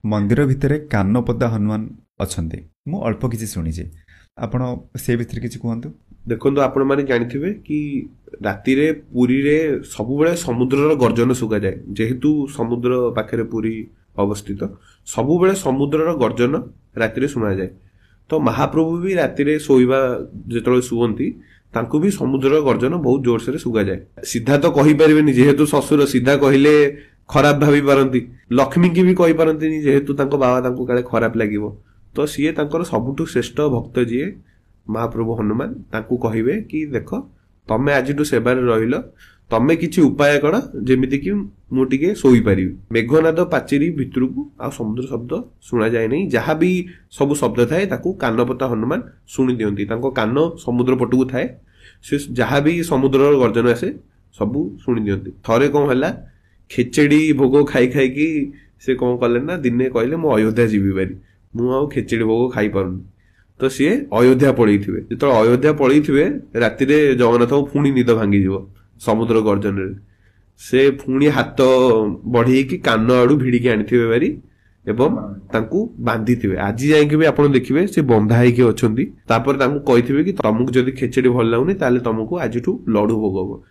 मंदिर भितर कानपदा हनुमान अच्छा मु अल्प किसी शुणी आपण से भितर किसी कहतु। देखो आपण मैंने जानी कि राति रे पुरी रे सबुबले समुद्रर गर्जन शुगा जाए जेहेतु समुद्र पाखे पुरी अवस्थित सबुबले समुद्रर गर्जन राति रे शुणा जाए। तो महाप्रभु भी राति रे शोइबा जेतବେଳେ ଶୁଅନ୍ତି ତାଙ୍କୁ भी समुद्र गर्जन बहुत जोर से शुगा जाए। सीधा तो कहि परिबेनी जेहेतु ससुर सीधा कहिले खराब भाभी पारती लक्ष्मी की भी कहि पारती जेहेतु तांको बाबा तांको काले खराब लागिवो। तो सीए तांकर सबुठु श्रेष्ठ भक्त जीए महाप्रभु हनुमान तांको कहिबे कि देख तमे आजिठु सेबारे रहिलो तमे किछि उपाय कर जेमिति कि मु टिके सोई परिबी। मेघनाद पाचेरी भितरकू आ समुद्र शब्द सुना जाए नहीं जहाँ भी सब शब्द थाए ताकू कानपता हनुमान शुणी दियंती तांको कान समुद्र पटकू थाए से जहाँ भी समुद्र गर्जन आसे सबू शुणी दियंती। थरे कौन हला खेचेड़ी भोग खाई खाई कि से कौन कले ना दिने कहले मु अयोध्या जीवी बारी मु आ खेचेड़ी भोग खाई पारुनी। तो सी अयोध्या पलैथिबे जो अयोध्या पलैथिबे राति रे जगन्नाथ पुणी निद भांगी जीव समुद्र गर्जन रे से पुणी हाथ बढ़े कि कान आड़ू भिड़िकी आनी बारी एवं तांकू बांधी थे। आज जाइए भी आप देखिए से बंधा होगी अच्छा तापर तांकू कही कि तुमको जदि खेचेड़ी भल लगुनि तुमको आज लडू भोग हम